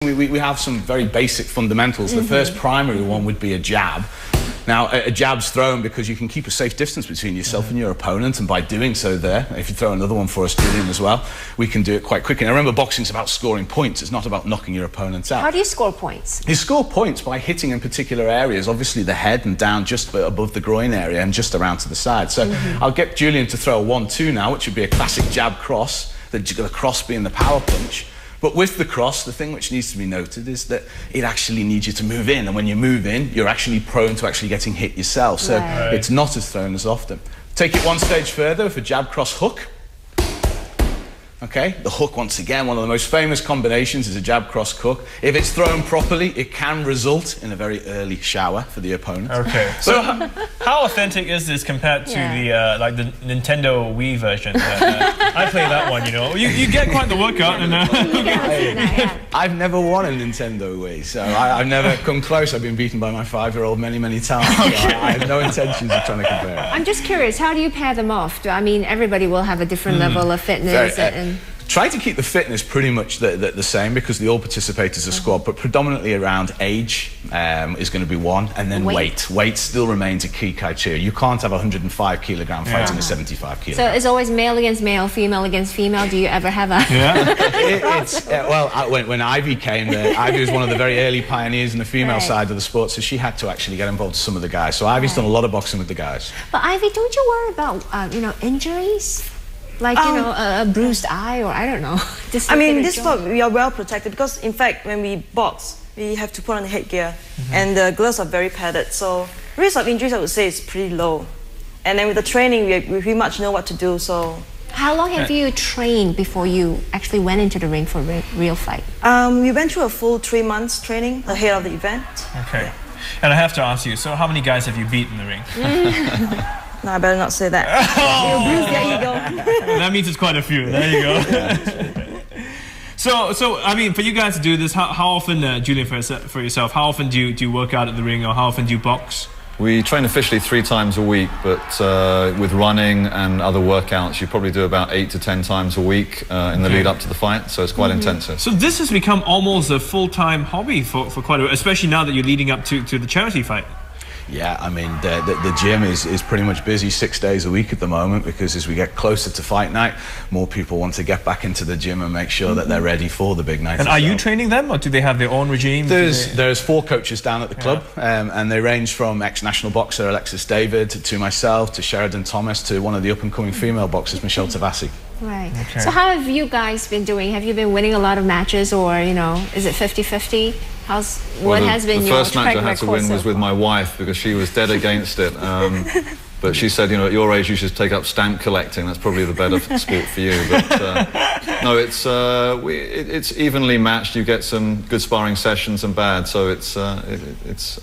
We have some very basic fundamentals. The first primary one would be a jab. Now, a jab's thrown because you can keep a safe distance between yourself and your opponent, and by doing so there, if you throw another one for us, Julian, as well, we can do it quite quickly. And remember, boxing's about scoring points. It's not about knocking your opponent out. How do you score points? You score points by hitting in particular areas, obviously the head and down just above the groin area and just around to the side. So I'll get Julian to throw a 1-2 now, which would be a classic jab cross, the cross being the power punch. But with the cross, the thing which needs to be noted is that it actually needs you to move in, and when you move in, you're actually prone to actually getting hit yourself, so it's not as thrown as often. Take it one stage further with a jab cross hook. Okay, the hook, once again, one of the most famous combinations is a jab cross hook. If it's thrown properly, it can result in a very early shower for the opponent. Okay, so how authentic is this compared to the like the Nintendo Wii version? I play that one, you know. You get quite the workout. And, I've never won a Nintendo Wii, so I've never come close. I've been beaten by my 5-year-old many, many times. So I have no intentions of trying to compare it. I'm just curious, how do you pair them off? I mean, everybody will have a different level of fitness. Try to keep the fitness pretty much the same, because all participators are squad, but predominantly around age is going to be one, and then weight. Weight still remains a key criteria. You can't have a 105 kilogram fighting a 75 kilogram. So it's always male against male, female against female. Do you ever have a... Well, when Ivy came there, Ivy was one of the very early pioneers in the female side of the sport, so she had to actually get involved with some of the guys. So Ivy's done a lot of boxing with the guys. But Ivy, don't you worry about, you know, injuries? Like, you know, a bruised eye, or I don't know. I mean, this sport, we are well protected, because, in fact, when we box, we have to put on the headgear, and the gloves are very padded, so risk of injuries, I would say, is pretty low. And then with the training, we pretty much know what to do, so... How long have you trained before you actually went into the ring for a real fight? We went through a full 3 months training ahead of the event. Okay. Yeah. And I have to ask you, so how many guys have you beat in the ring? No, I better not say that. That means it's quite a few. There you go. So I mean, for you guys to do this, how often, Julian, for yourself, how often do you work out at the ring, or how often do you box? We train officially 3 times a week, but with running and other workouts, you probably do about 8 to 10 times a week in the lead up to the fight, so it's quite intensive. So this has become almost a full-time hobby for quite a while, especially now that you're leading up to the charity fight. Yeah, I mean, the gym is pretty much busy 6 days a week at the moment, because as we get closer to fight night, more people want to get back into the gym and make sure that they're ready for the big night. And are you training them, or do they have their own regime? There's 4 coaches down at the club, and they range from ex-national boxer Alexis David to myself, to Sheridan Thomas, to one of the up-and-coming female boxers, Michelle Tavassi. Right. Okay. So how have you guys been doing? Have you been winning a lot of matches, or, you know, is it 50-50? What has been your first match I had to win was with my wife, because she was dead against it. But she said, you know, at your age you should take up stamp collecting. That's probably the better sport for you. But no, it's evenly matched. You get some good sparring sessions and bad. So it's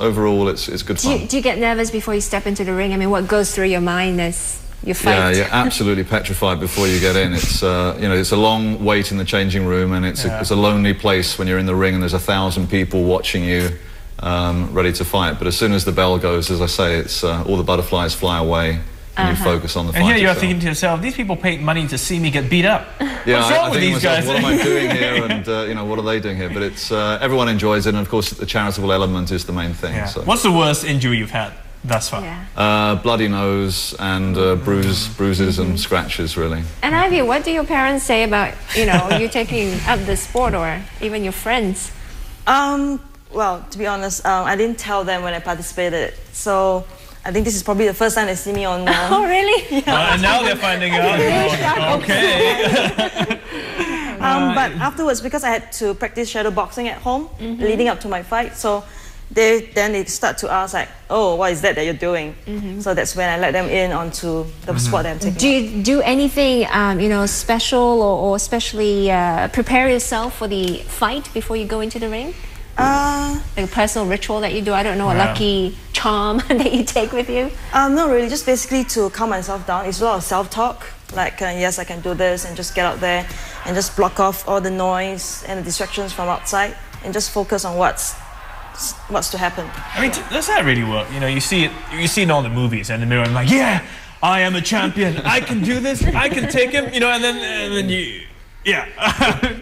overall it's good fun. Do you get nervous before you step into the ring? I mean, what goes through your mind as you fight? Yeah, you're absolutely petrified before you get in. It's you know, it's a long wait in the changing room, and it's a lonely place when you're in the ring and there's 1,000 people watching you, ready to fight. But as soon as the bell goes, as I say, it's all the butterflies fly away, and you focus on the fight. And here you're thinking to yourself, these people paid money to see me get beat up. Yeah, what's wrong with these guys? What am I doing here? And you know, what are they doing here? But it's everyone enjoys it, and of course the charitable element is the main thing. Yeah. So. What's the worst injury you've had thus far? Bloody nose and bruises and scratches, really. And Ivy, what do your parents say about, you know, you taking up the sport, or even your friends? Well, to be honest, I didn't tell them when I participated, so I think this is probably the first time they see me on... Oh, really? Yeah. And now they're finding out. Okay. But afterwards, because I had to practice shadow boxing at home, leading up to my fight, so then they start to ask, like, oh, what is that you're doing? So that's when I let them in onto the sport that I'm taking. Do you do anything, you know, special, or especially prepare yourself for the fight before you go into the ring? Like a personal ritual that you do? I don't know, a lucky charm that you take with you? Not really, just basically to calm myself down. It's a lot of self-talk, like, yes, I can do this, and just get out there and just block off all the noise and the distractions from outside, and just focus on what's to happen. I mean, does that really work? You know, you see it in all the movies, and the mirror, I'm like, yeah, I am a champion, I can do this, I can take him, you know, and then Yeah.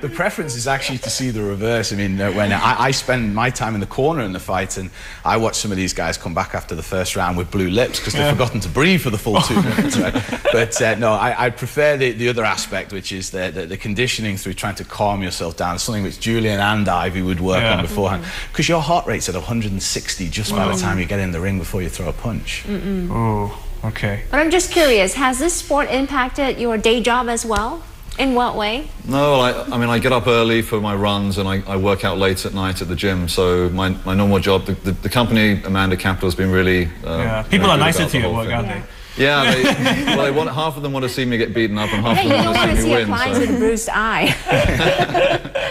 The preference is actually to see the reverse. I mean, when I spend my time in the corner in the fight, and I watch some of these guys come back after the first round with blue lips because they've forgotten to breathe for the full 2 minutes. Right? But no, I prefer the other aspect, which is the conditioning through trying to calm yourself down, something which Julian and Ivy would work on beforehand. Because your heart rate's at 160 just by the time you get in the ring before you throw a punch. Oh, okay. But I'm just curious, has this sport impacted your day job as well? In what way? No, I mean, I get up early for my runs and I work out late at night at the gym. So my normal job, the company, Amanda Capital, has been really... people are nicer to you at work, aren't they? Yeah, half of them want to see me get beaten up and half of them want to see me win. You don't want to see a client with a bruised eye.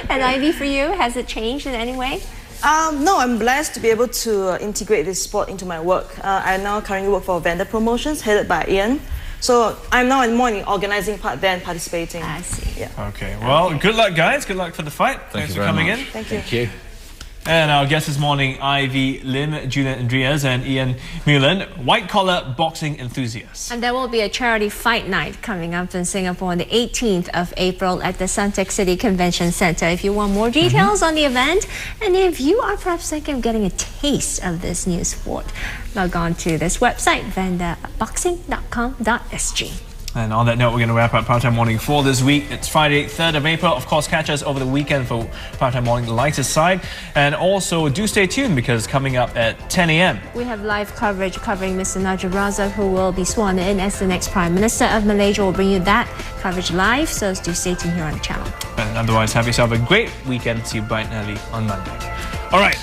And Ivy, for you, has it changed in any way? No, I'm blessed to be able to integrate this sport into my work. I now currently work for Vanda Promotions, headed by Ian. So I'm now more in the organizing part than participating. I see. Yeah. Okay, well, good luck, guys. Good luck for the fight. Thanks for coming in. Thank you. Thank you. And our guests this morning, Ivy Lim, Julian Andreas, and Ian Mulan, white-collar boxing enthusiasts. And there will be a charity fight night coming up in Singapore on the 18th of April at the Suntec City Convention Center. If you want more details on the event, and if you are perhaps thinking of getting a taste of this new sport, log on to this website, vandaboxing.com.sg. And on that note, we're going to wrap up Primetime Morning for this week. It's Friday, 3rd of April. Of course, catch us over the weekend for Primetime Morning, the lighter side. And also, do stay tuned because coming up at 10 a.m. we have live coverage covering Mr. Najib Razak, who will be sworn in as the next Prime Minister of Malaysia. We'll bring you that coverage live, so do stay tuned here on the channel. And otherwise, have yourself a great weekend. See you bright and early on Monday. All right.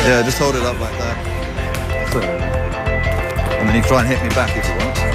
Yeah, just hold it up like that. And then you try and hit me back if you want.